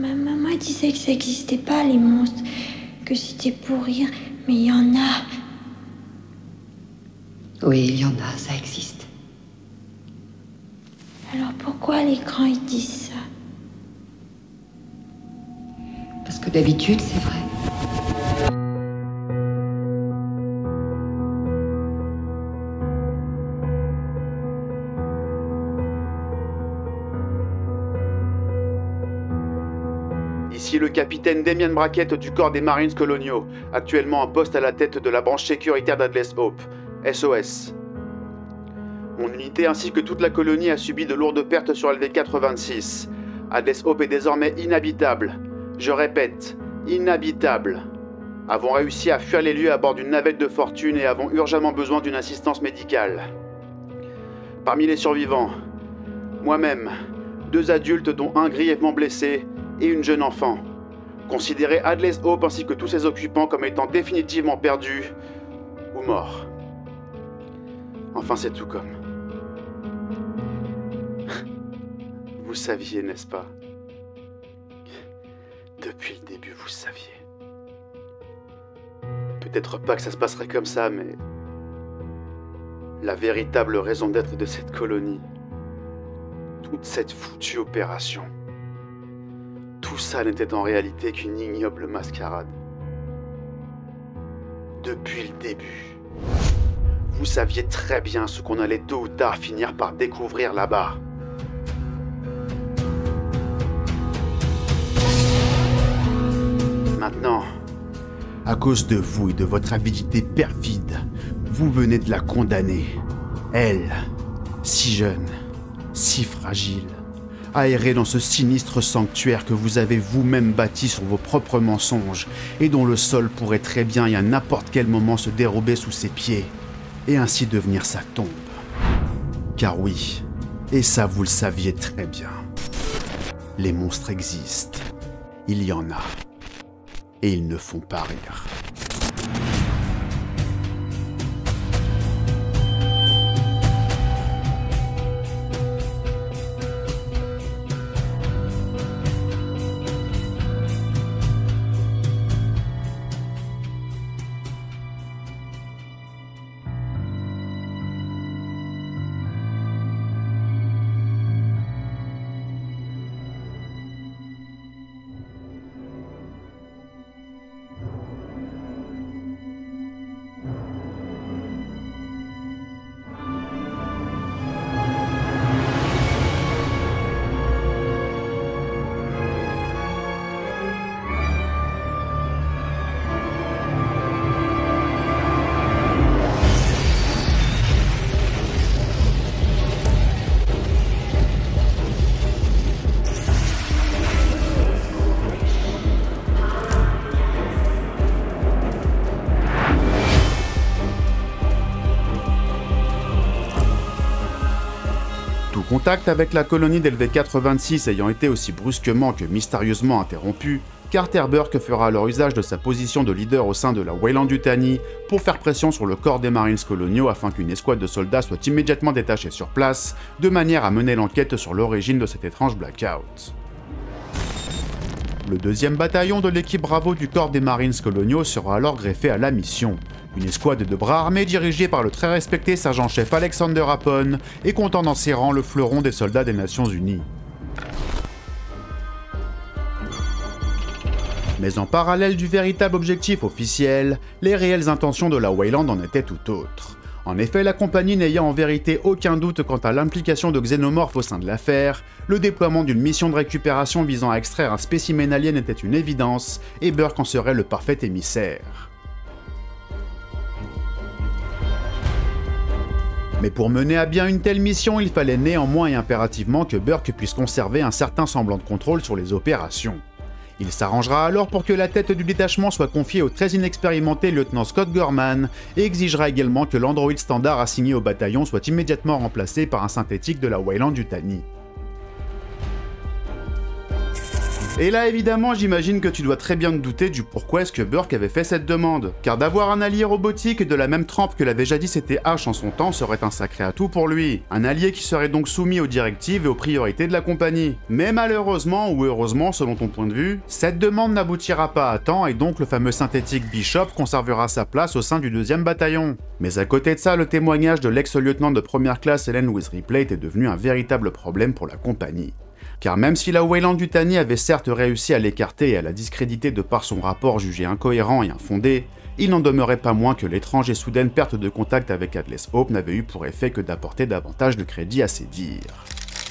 Maman disait que ça n'existait pas, les monstres. Que c'était pour rire, mais il y en a. Oui, il y en a, ça existe. Alors pourquoi à l'écran ils disent ça? Parce que d'habitude, c'est vrai. Ici le capitaine Damien Brackett du corps des Marines coloniaux, actuellement en poste à la tête de la branche sécuritaire d'Atlas Hope, SOS. Mon unité ainsi que toute la colonie a subi de lourdes pertes sur LV-426. Atlas Hope est désormais inhabitable. Je répète, inhabitable. Avons réussi à fuir les lieux à bord d'une navette de fortune et avons urgemment besoin d'une assistance médicale. Parmi les survivants, moi-même, 2 adultes dont un grièvement blessé, et une jeune enfant, considérés Atlas Hope ainsi que tous ses occupants comme étant définitivement perdus ou morts. Enfin, c'est tout comme. Vous saviez, n'est-ce pas? Depuis le début, vous saviez. Peut-être pas que ça se passerait comme ça, mais la véritable raison d'être de cette colonie, toute cette foutue opération, tout ça n'était en réalité qu'une ignoble mascarade. Depuis le début, vous saviez très bien ce qu'on allait tôt ou tard finir par découvrir là-bas. Maintenant, à cause de vous et de votre avidité perfide, vous venez de la condamner. Elle, si jeune, si fragile, aérée dans ce sinistre sanctuaire que vous avez vous-même bâti sur vos propres mensonges et dont le sol pourrait très bien et à n'importe quel moment se dérober sous ses pieds et ainsi devenir sa tombe. Car oui, et ça vous le saviez très bien, les monstres existent, il y en a, et ils ne font pas rire. Contact avec la colonie d'LV-426 ayant été aussi brusquement que mystérieusement interrompu, Carter Burke fera alors usage de sa position de leader au sein de la Weyland-Yutani pour faire pression sur le corps des Marines coloniaux afin qu'une escouade de soldats soit immédiatement détachée sur place, de manière à mener l'enquête sur l'origine de cet étrange blackout. Le 2e bataillon de l'équipe Bravo du corps des Marines coloniaux sera alors greffé à la mission. Une escouade de bras armés dirigée par le très respecté sergent-chef Alexander Apone et comptant dans ses rangs le fleuron des soldats des Nations Unies. Mais en parallèle du véritable objectif officiel, les réelles intentions de la Weyland en étaient tout autres. En effet, la compagnie n'ayant en vérité aucun doute quant à l'implication de xénomorphes au sein de l'affaire, le déploiement d'une mission de récupération visant à extraire un spécimen alien était une évidence, et Burke en serait le parfait émissaire. Mais pour mener à bien une telle mission, il fallait néanmoins et impérativement que Burke puisse conserver un certain semblant de contrôle sur les opérations. Il s'arrangera alors pour que la tête du détachement soit confiée au très inexpérimenté lieutenant Scott Gorman et exigera également que l'androïde standard assigné au bataillon soit immédiatement remplacé par un synthétique de la Weyland-Yutani. Et là évidemment j'imagine que tu dois très bien te douter du pourquoi est-ce que Burke avait fait cette demande. Car d'avoir un allié robotique de la même trempe que l'avait jadis été H en son temps serait un sacré atout pour lui. Un allié qui serait donc soumis aux directives et aux priorités de la compagnie. Mais malheureusement ou heureusement selon ton point de vue, cette demande n'aboutira pas à temps et donc le fameux synthétique Bishop conservera sa place au sein du 2e bataillon. Mais à côté de ça, le témoignage de l'ex-lieutenant de première classe Helen Louise Ripley était devenu un véritable problème pour la compagnie. Car même si la Weyland-Yutani avait certes réussi à l'écarter et à la discréditer de par son rapport jugé incohérent et infondé, il n'en demeurait pas moins que l'étrange et soudaine perte de contact avec Atlas Hope n'avait eu pour effet que d'apporter davantage de crédit à ses dires.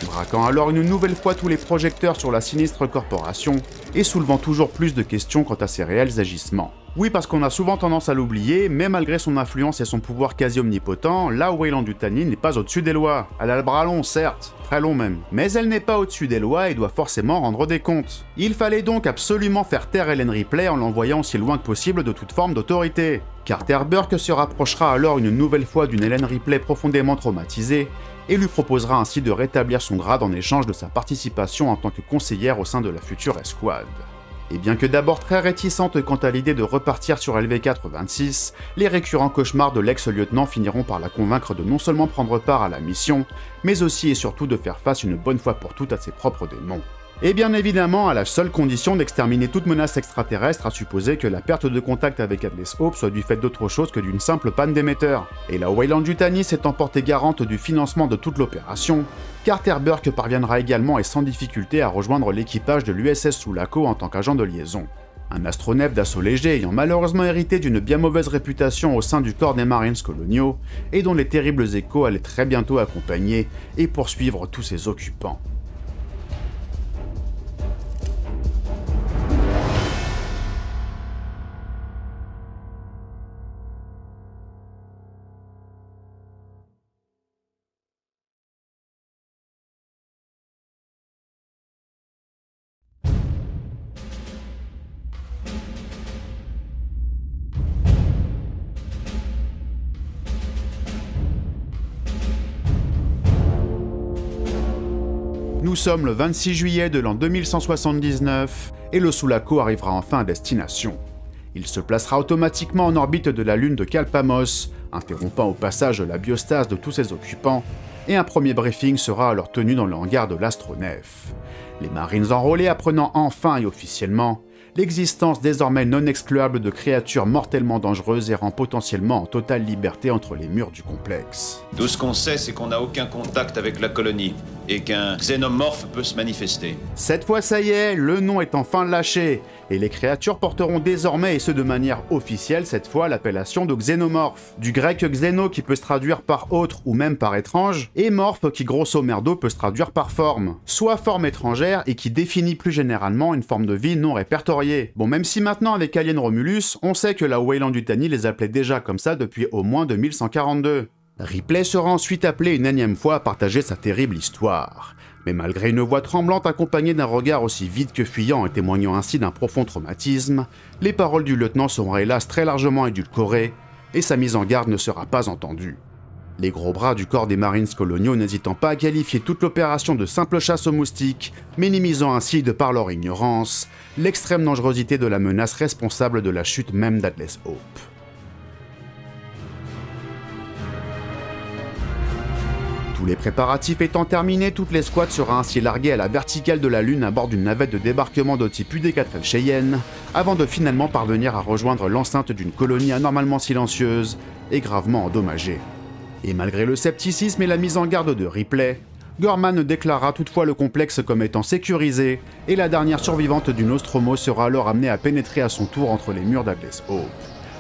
Braquant alors une nouvelle fois tous les projecteurs sur la sinistre corporation, et soulevant toujours plus de questions quant à ses réels agissements. Oui, parce qu'on a souvent tendance à l'oublier, mais malgré son influence et son pouvoir quasi omnipotent, la Weyland-Yutani n'est pas au-dessus des lois. Elle a le bras long, certes, très long même, mais elle n'est pas au-dessus des lois et doit forcément rendre des comptes. Il fallait donc absolument faire taire Helen Ripley en l'envoyant aussi loin que possible de toute forme d'autorité. Carter Burke se rapprochera alors une nouvelle fois d'une Helen Ripley profondément traumatisée, et lui proposera ainsi de rétablir son grade en échange de sa participation en tant que conseillère au sein de la future escouade. Et bien que d'abord très réticente quant à l'idée de repartir sur LV-426, les récurrents cauchemars de l'ex-lieutenant finiront par la convaincre de non seulement prendre part à la mission, mais aussi et surtout de faire face une bonne fois pour toutes à ses propres démons. Et bien évidemment à la seule condition d'exterminer toute menace extraterrestre, à supposer que la perte de contact avec Atlas Hope soit du fait d'autre chose que d'une simple panne d'émetteur. Et la Weyland-Yutani s'étant portée garante du financement de toute l'opération, Carter Burke parviendra également et sans difficulté à rejoindre l'équipage de l'USS Sulaco en tant qu'agent de liaison. Un astronef d'assaut léger ayant malheureusement hérité d'une bien mauvaise réputation au sein du corps des Marines coloniaux, et dont les terribles échos allaient très bientôt accompagner et poursuivre tous ses occupants. Nous sommes le 26 juillet de l'an 2179 et le Sulaco arrivera enfin à destination. Il se placera automatiquement en orbite de la lune de Kalpamos, interrompant au passage la biostase de tous ses occupants, et un premier briefing sera alors tenu dans le hangar de l'astronef. Les marines enrôlés apprenant enfin et officiellement l'existence désormais non excluable de créatures mortellement dangereuses errant potentiellement en totale liberté entre les murs du complexe. Tout ce qu'on sait, c'est qu'on n'a aucun contact avec la colonie, et qu'un xénomorphe peut se manifester. Cette fois ça y est, le nom est enfin lâché, et les créatures porteront désormais, et ce de manière officielle cette fois, l'appellation de xénomorphe. Du grec xéno qui peut se traduire par autre ou même par étrange, et morphe qui grosso merdo peut se traduire par forme. Soit forme étrangère et qui définit plus généralement une forme de vie non répertoriée. Bon, même si maintenant avec Alien Romulus, on sait que la Weyland-Yutani les appelait déjà comme ça depuis au moins 2142. Ripley sera ensuite appelé une énième fois à partager sa terrible histoire. Mais malgré une voix tremblante accompagnée d'un regard aussi vide que fuyant et témoignant ainsi d'un profond traumatisme, les paroles du lieutenant seront hélas très largement édulcorées, et sa mise en garde ne sera pas entendue. Les gros bras du corps des Marines coloniaux n'hésitant pas à qualifier toute l'opération de simple chasse aux moustiques, minimisant ainsi, de par leur ignorance, l'extrême dangerosité de la menace responsable de la chute même d'Atlas Hope. Tous les préparatifs étant terminés, toute l'escouade sera ainsi larguée à la verticale de la Lune à bord d'une navette de débarquement de type UD-4L Cheyenne, avant de finalement parvenir à rejoindre l'enceinte d'une colonie anormalement silencieuse et gravement endommagée. Et malgré le scepticisme et la mise en garde de Ripley, Gorman déclara toutefois le complexe comme étant sécurisé, et la dernière survivante du Nostromo sera alors amenée à pénétrer à son tour entre les murs d'Atlas Hope.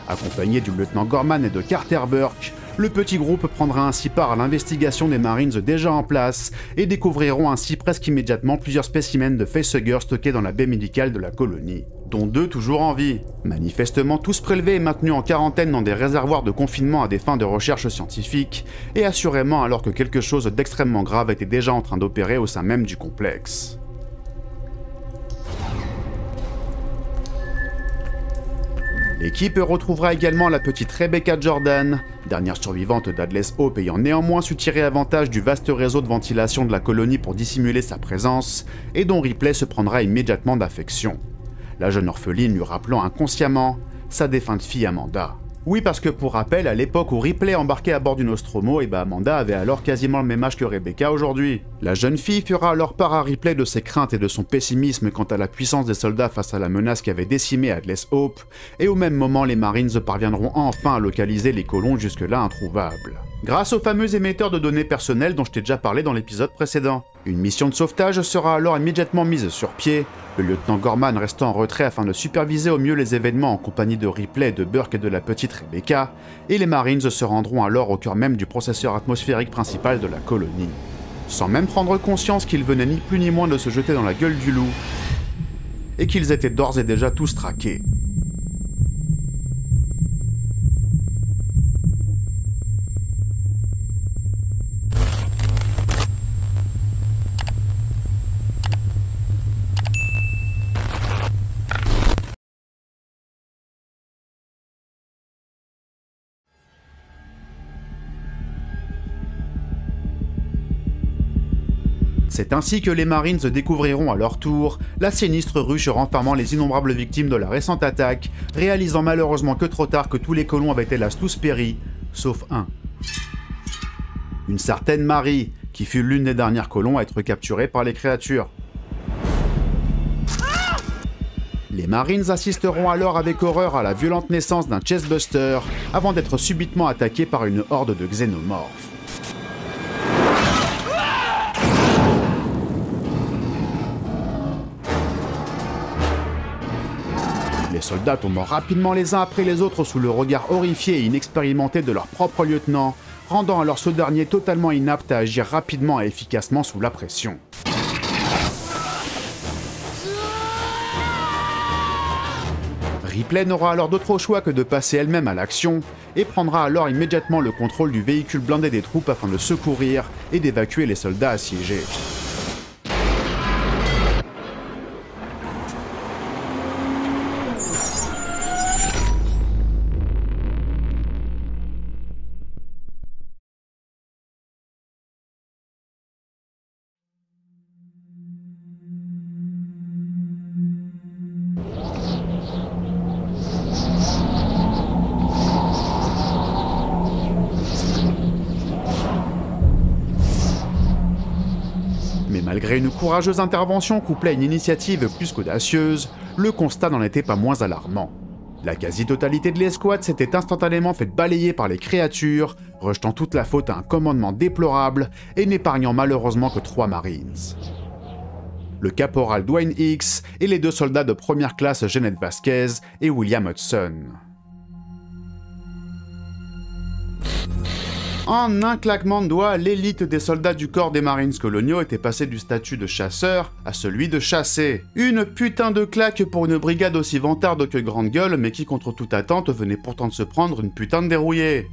Accompagné du lieutenant Gorman et de Carter Burke, le petit groupe prendra ainsi part à l'investigation des Marines déjà en place et découvriront ainsi presque immédiatement plusieurs spécimens de facehuggers stockés dans la baie médicale de la colonie, dont 2 toujours en vie. Manifestement tous prélevés et maintenus en quarantaine dans des réservoirs de confinement à des fins de recherche scientifique, et assurément alors que quelque chose d'extrêmement grave était déjà en train d'opérer au sein même du complexe. L'équipe retrouvera également la petite Rebecca Jordan, dernière survivante d'Adless Hope ayant néanmoins su tirer avantage du vaste réseau de ventilation de la colonie pour dissimuler sa présence, et dont Ripley se prendra immédiatement d'affection. La jeune orpheline lui rappelant inconsciemment sa défunte fille Amanda. Oui, parce que pour rappel, à l'époque où Ripley embarquait à bord du Nostromo, Amanda avait alors quasiment le même âge que Rebecca aujourd'hui. La jeune fille fera alors part à Ripley de ses craintes et de son pessimisme quant à la puissance des soldats face à la menace qui avait décimé Adless Hope, et au même moment les Marines parviendront enfin à localiser les colons jusque-là introuvables. Grâce au fameux émetteur de données personnelles dont je t'ai déjà parlé dans l'épisode précédent. Une mission de sauvetage sera alors immédiatement mise sur pied, le lieutenant Gorman restant en retrait afin de superviser au mieux les événements en compagnie de Ripley, de Burke et de la petite Rebecca, et les Marines se rendront alors au cœur même du processeur atmosphérique principal de la colonie. Sans même prendre conscience qu'ils venaient ni plus ni moins de se jeter dans la gueule du loup, et qu'ils étaient d'ores et déjà tous traqués. C'est ainsi que les Marines découvriront à leur tour la sinistre ruche renfermant les innombrables victimes de la récente attaque, réalisant malheureusement que trop tard que tous les colons avaient hélas tous péri, sauf un. Une certaine Marie, qui fut l'une des dernières colons à être capturée par les créatures. Les Marines assisteront alors avec horreur à la violente naissance d'un Chestbuster, avant d'être subitement attaqués par une horde de xénomorphes. Les soldats tombant rapidement les uns après les autres sous le regard horrifié et inexpérimenté de leur propre lieutenant, rendant alors ce dernier totalement inapte à agir rapidement et efficacement sous la pression. Ripley n'aura alors d'autre choix que de passer elle-même à l'action, et prendra alors immédiatement le contrôle du véhicule blindé des troupes afin de secourir et d'évacuer les soldats assiégés. Malgré une courageuse intervention couplée à une initiative plus qu'audacieuse, le constat n'en était pas moins alarmant. La quasi-totalité de l'escouade s'était instantanément fait balayer par les créatures, rejetant toute la faute à un commandement déplorable et n'épargnant malheureusement que 3 Marines. Le caporal Dwayne Hicks et les 2 soldats de première classe Jeanette Vasquez et William Hudson. En un claquement de doigts, l'élite des soldats du corps des Marines coloniaux était passée du statut de chasseur à celui de chassé. Une putain de claque pour une brigade aussi vantarde que grande gueule, mais qui contre toute attente venait pourtant de se prendre une putain de dérouillée.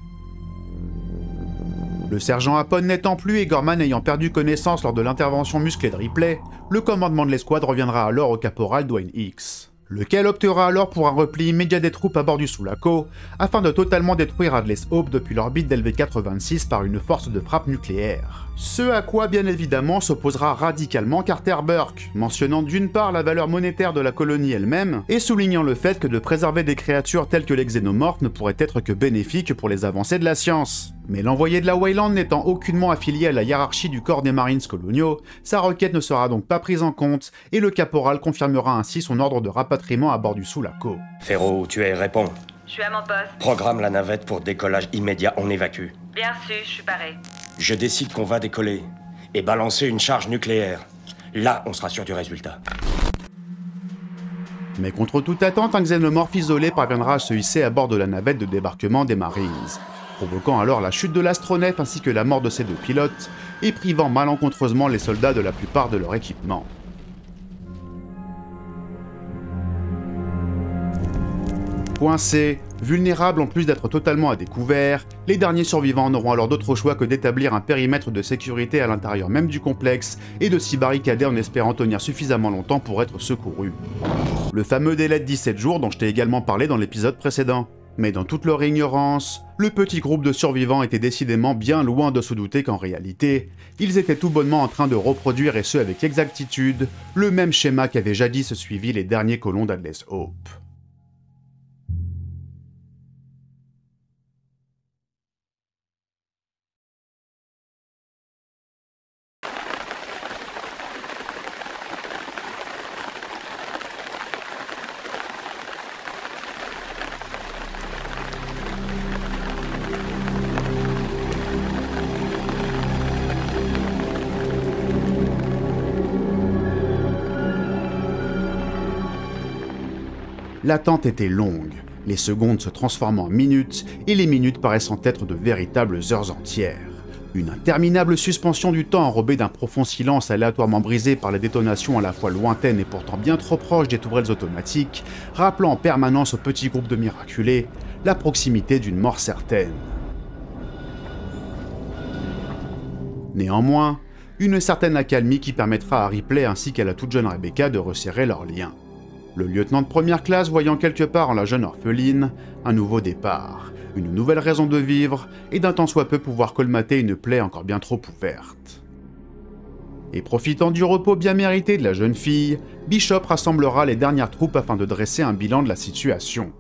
Le sergent Happon n'étant plus et Gorman ayant perdu connaissance lors de l'intervention musclée de Ripley, le commandement de l'escouade reviendra alors au caporal Dwayne Hicks, lequel optera alors pour un repli immédiat des troupes à bord du Sulaco, afin de totalement détruire Adless Hope depuis l'orbite d'LV-86 par une force de frappe nucléaire. Ce à quoi bien évidemment s'opposera radicalement Carter Burke, mentionnant d'une part la valeur monétaire de la colonie elle-même, et soulignant le fait que de préserver des créatures telles que les xénomorphes ne pourrait être que bénéfique pour les avancées de la science. Mais l'envoyé de la Weyland n'étant aucunement affilié à la hiérarchie du corps des Marines coloniaux, sa requête ne sera donc pas prise en compte, et le caporal confirmera ainsi son ordre de rapatriement à bord du Sulaco. Ferro, tu es, réponds. Je suis à mon poste. Programme la navette pour décollage immédiat, on évacue. Bien reçu, je suis paré. Je décide qu'on va décoller et balancer une charge nucléaire. Là, on sera sûr du résultat. Mais contre toute attente, un xénomorphe isolé parviendra à se hisser à bord de la navette de débarquement des Marines, provoquant alors la chute de l'astronef ainsi que la mort de ses 2 pilotes, et privant malencontreusement les soldats de la plupart de leur équipement. Coincés, vulnérables en plus d'être totalement à découvert, les derniers survivants n'auront alors d'autre choix que d'établir un périmètre de sécurité à l'intérieur même du complexe et de s'y barricader en espérant tenir suffisamment longtemps pour être secourus. Le fameux délai de 17 jours dont je t'ai également parlé dans l'épisode précédent. Mais dans toute leur ignorance, le petit groupe de survivants était décidément bien loin de se douter qu'en réalité, ils étaient tout bonnement en train de reproduire, et ce avec exactitude, le même schéma qu'avaient jadis suivi les derniers colons d'Atlas Hope. L'attente était longue, les secondes se transformant en minutes, et les minutes paraissant être de véritables heures entières. Une interminable suspension du temps enrobée d'un profond silence aléatoirement brisé par les détonations à la fois lointaines et pourtant bien trop proches des tourelles automatiques, rappelant en permanence au petit groupe de miraculés la proximité d'une mort certaine. Néanmoins, une certaine accalmie qui permettra à Ripley ainsi qu'à la toute jeune Rebecca de resserrer leurs liens. Le lieutenant de première classe voyant quelque part en la jeune orpheline un nouveau départ, une nouvelle raison de vivre et d'un tant soit peu pouvoir colmater une plaie encore bien trop ouverte. Et profitant du repos bien mérité de la jeune fille, Bishop rassemblera les dernières troupes afin de dresser un bilan de la situation.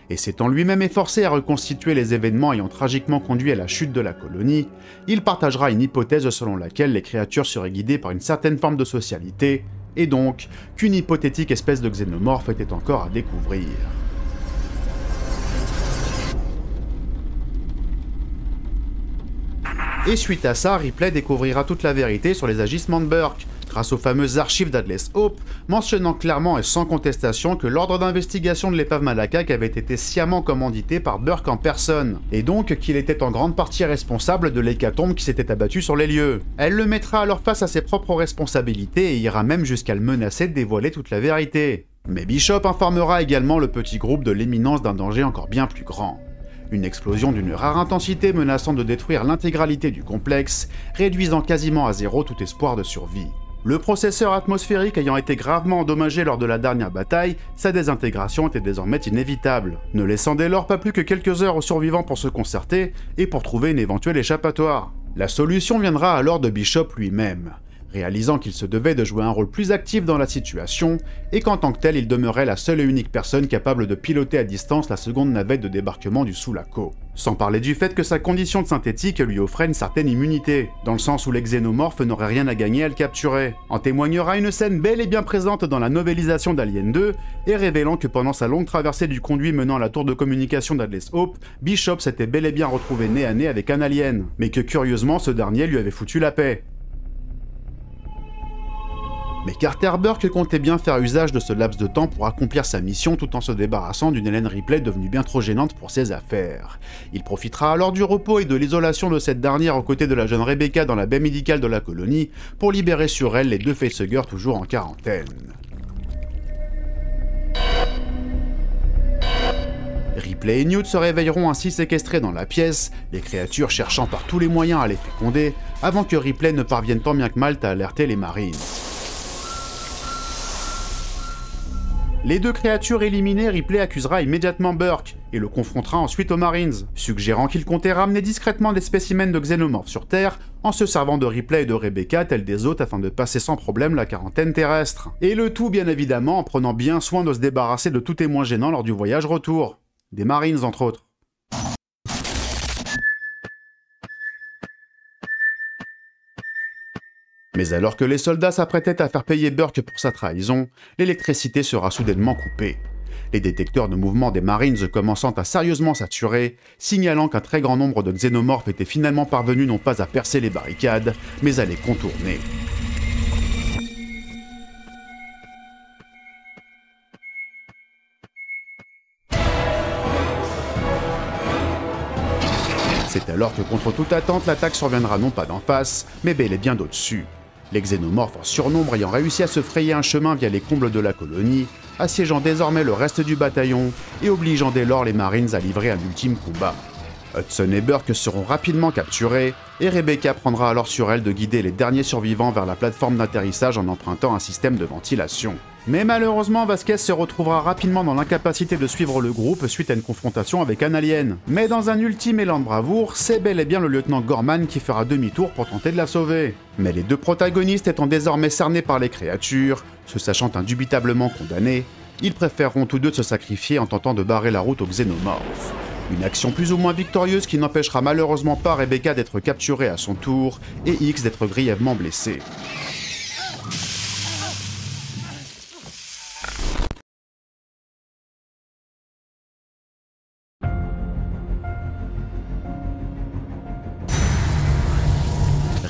Et s'étant lui-même efforcé à reconstituer les événements ayant tragiquement conduit à la chute de la colonie, il partagera une hypothèse selon laquelle les créatures seraient guidées par une certaine forme de socialité, et donc qu'une hypothétique espèce de xénomorphe était encore à découvrir. Et suite à ça, Ripley découvrira toute la vérité sur les agissements de Burke, grâce aux fameuses archives d'Atlas Hope, mentionnant clairement et sans contestation que l'ordre d'investigation de l'épave Malakaak avait été sciemment commandité par Burke en personne, et donc qu'il était en grande partie responsable de l'hécatombe qui s'était abattue sur les lieux. Elle le mettra alors face à ses propres responsabilités et ira même jusqu'à le menacer de dévoiler toute la vérité. Mais Bishop informera également le petit groupe de l'imminence d'un danger encore bien plus grand. Une explosion d'une rare intensité menaçant de détruire l'intégralité du complexe, réduisant quasiment à zéro tout espoir de survie. Le processeur atmosphérique ayant été gravement endommagé lors de la dernière bataille, sa désintégration était désormais inévitable, ne laissant dès lors pas plus que quelques heures aux survivants pour se concerter et pour trouver une éventuelle échappatoire. La solution viendra alors de Bishop lui-même, réalisant qu'il se devait de jouer un rôle plus actif dans la situation, et qu'en tant que tel il demeurait la seule et unique personne capable de piloter à distance la seconde navette de débarquement du Sulaco. Sans parler du fait que sa condition de synthétique lui offrait une certaine immunité, dans le sens où les xénomorphes n'auraient rien à gagner à le capturer. En témoignera une scène bel et bien présente dans la novélisation d'Alien 2, et révélant que pendant sa longue traversée du conduit menant à la tour de communication d'Atlas Hope, Bishop s'était bel et bien retrouvé nez à nez avec un alien, mais que curieusement ce dernier lui avait foutu la paix. Mais Carter Burke comptait bien faire usage de ce laps de temps pour accomplir sa mission tout en se débarrassant d'une Ellen Ripley devenue bien trop gênante pour ses affaires. Il profitera alors du repos et de l'isolation de cette dernière aux côtés de la jeune Rebecca dans la baie médicale de la colonie pour libérer sur elle les deux facehuggers toujours en quarantaine. Ripley et Newt se réveilleront ainsi séquestrés dans la pièce, les créatures cherchant par tous les moyens à les féconder, avant que Ripley ne parvienne tant bien que mal à alerter les Marines. Les deux créatures éliminées, Ripley accusera immédiatement Burke, et le confrontera ensuite aux Marines, suggérant qu'il comptait ramener discrètement des spécimens de xénomorphes sur Terre, en se servant de Ripley et de Rebecca tels des hôtes afin de passer sans problème la quarantaine terrestre. Et le tout bien évidemment en prenant bien soin de se débarrasser de tout témoin gênant lors du voyage retour. Des Marines entre autres. Mais alors que les soldats s'apprêtaient à faire payer Burke pour sa trahison, l'électricité sera soudainement coupée. Les détecteurs de mouvement des Marines commençant à sérieusement saturer, signalant qu'un très grand nombre de xénomorphes étaient finalement parvenus non pas à percer les barricades, mais à les contourner. C'est alors que contre toute attente, l'attaque surviendra non pas d'en face, mais bel et bien d'au-dessus. Les xénomorphes en surnombre ayant réussi à se frayer un chemin via les combles de la colonie, assiégeant désormais le reste du bataillon et obligeant dès lors les Marines à livrer un ultime combat. Hudson et Burke seront rapidement capturés, et Rebecca prendra alors sur elle de guider les derniers survivants vers la plateforme d'atterrissage en empruntant un système de ventilation. Mais malheureusement, Vasquez se retrouvera rapidement dans l'incapacité de suivre le groupe suite à une confrontation avec un alien. Mais dans un ultime élan de bravoure, c'est bel et bien le lieutenant Gorman qui fera demi-tour pour tenter de la sauver. Mais les deux protagonistes étant désormais cernés par les créatures, se sachant indubitablement condamnés, ils préféreront tous deux se sacrifier en tentant de barrer la route aux xénomorphes. Une action plus ou moins victorieuse qui n'empêchera malheureusement pas Rebecca d'être capturée à son tour et X d'être grièvement blessé.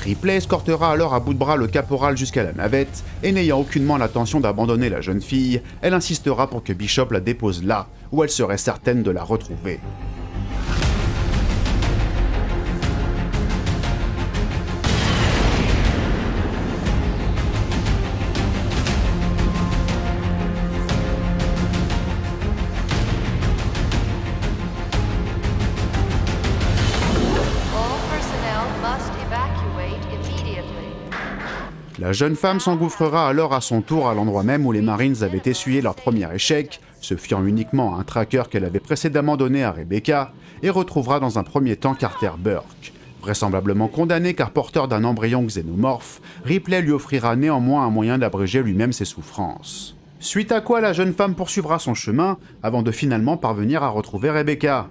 Ripley escortera alors à bout de bras le caporal jusqu'à la navette, et n'ayant aucunement l'intention d'abandonner la jeune fille, elle insistera pour que Bishop la dépose là, où elle serait certaine de la retrouver. La jeune femme s'engouffrera alors à son tour à l'endroit même où les Marines avaient essuyé leur premier échec, se fiant uniquement à un tracker qu'elle avait précédemment donné à Rebecca, et retrouvera dans un premier temps Carter Burke. Vraisemblablement condamné car porteur d'un embryon xénomorphe, Ripley lui offrira néanmoins un moyen d'abréger lui-même ses souffrances. Suite à quoi la jeune femme poursuivra son chemin avant de finalement parvenir à retrouver Rebecca.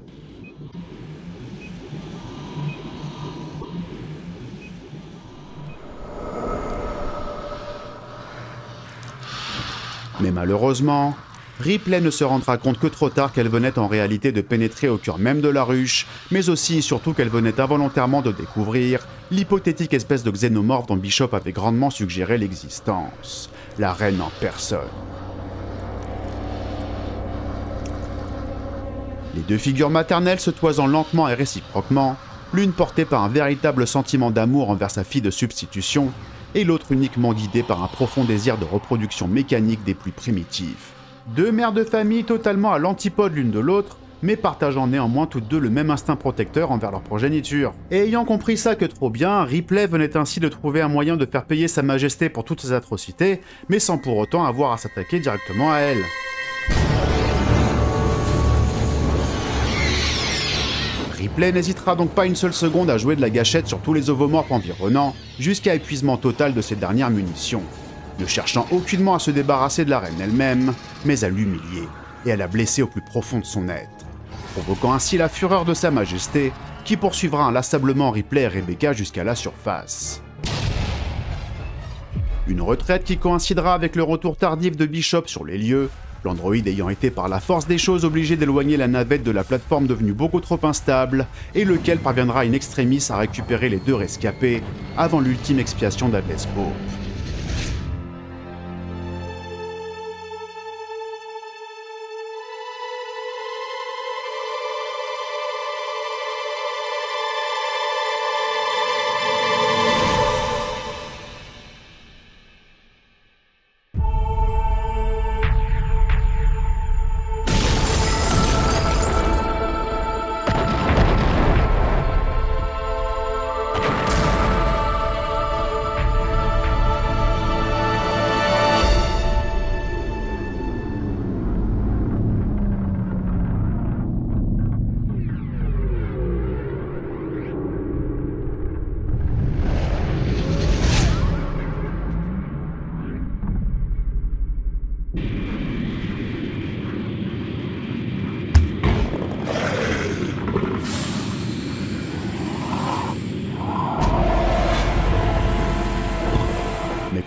Mais malheureusement, Ripley ne se rendra compte que trop tard qu'elle venait en réalité de pénétrer au cœur même de la ruche, mais aussi et surtout qu'elle venait involontairement de découvrir l'hypothétique espèce de xénomorphe dont Bishop avait grandement suggéré l'existence. La reine en personne. Les deux figures maternelles se toisant lentement et réciproquement, l'une portée par un véritable sentiment d'amour envers sa fille de substitution, et l'autre uniquement guidée par un profond désir de reproduction mécanique des plus primitifs. Deux mères de famille totalement à l'antipode l'une de l'autre, mais partageant néanmoins toutes deux le même instinct protecteur envers leur progéniture. Et ayant compris ça que trop bien, Ripley venait ainsi de trouver un moyen de faire payer sa majesté pour toutes ses atrocités, mais sans pour autant avoir à s'attaquer directement à elle. Ripley n'hésitera donc pas une seule seconde à jouer de la gâchette sur tous les ovomorphes environnants, jusqu'à épuisement total de ses dernières munitions, ne cherchant aucunement à se débarrasser de la reine elle-même, mais à l'humilier et à la blesser au plus profond de son être, provoquant ainsi la fureur de sa majesté, qui poursuivra inlassablement Ripley et Rebecca jusqu'à la surface. Une retraite qui coïncidera avec le retour tardif de Bishop sur les lieux, l'androïde ayant été par la force des choses obligé d'éloigner la navette de la plateforme devenue beaucoup trop instable, et lequel parviendra in extremis à récupérer les deux rescapés avant l'ultime expiation d'Adless Hope.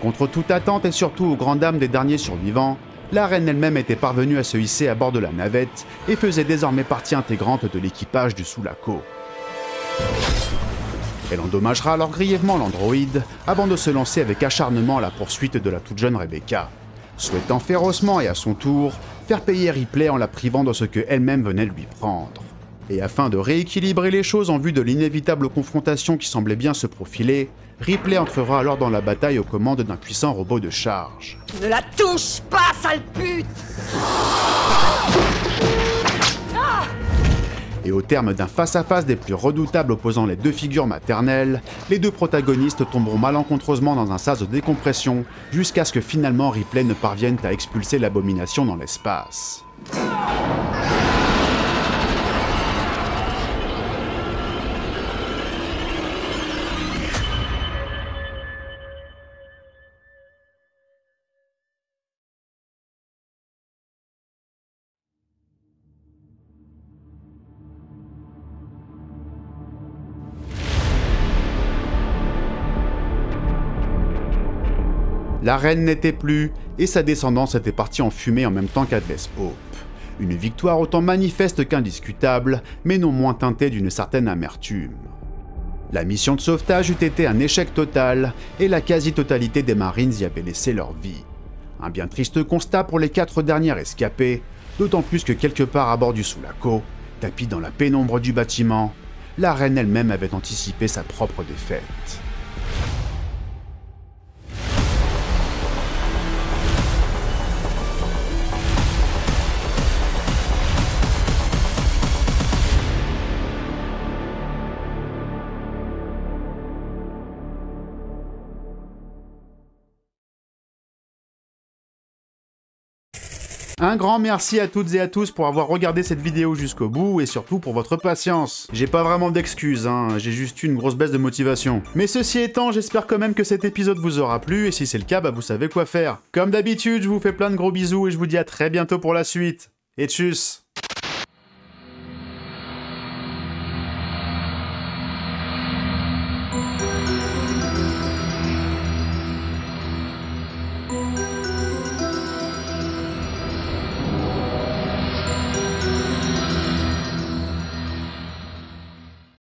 Contre toute attente et surtout aux grandes dames des derniers survivants, la reine elle-même était parvenue à se hisser à bord de la navette et faisait désormais partie intégrante de l'équipage du Sulaco. Elle endommagera alors grièvement l'androïde avant de se lancer avec acharnement à la poursuite de la toute jeune Rebecca, souhaitant férocement et à son tour faire payer Ripley en la privant de ce que elle-même venait de lui prendre. Et afin de rééquilibrer les choses en vue de l'inévitable confrontation qui semblait bien se profiler, Ripley entrera alors dans la bataille aux commandes d'un puissant robot de charge. Ne la touche pas, sale pute! Et au terme d'un face-à-face des plus redoutables opposant les deux figures maternelles, les deux protagonistes tomberont malencontreusement dans un sas de décompression, jusqu'à ce que finalement Ripley ne parvienne à expulser l'abomination dans l'espace. La reine n'était plus, et sa descendance était partie en fumée en même temps qu'Atlas Hope. Une victoire autant manifeste qu'indiscutable, mais non moins teintée d'une certaine amertume. La mission de sauvetage eût été un échec total, et la quasi-totalité des Marines y avaient laissé leur vie. Un bien triste constat pour les 4 dernières escapées, d'autant plus que quelque part à bord du Sulaco, tapis dans la pénombre du bâtiment, la reine elle-même avait anticipé sa propre défaite. Un grand merci à toutes et à tous pour avoir regardé cette vidéo jusqu'au bout et surtout pour votre patience. J'ai pas vraiment d'excuses, j'ai juste eu une grosse baisse de motivation. Mais ceci étant, j'espère quand même que cet épisode vous aura plu et si c'est le cas, vous savez quoi faire. Comme d'habitude, je vous fais plein de gros bisous et je vous dis à très bientôt pour la suite. Et tchuss!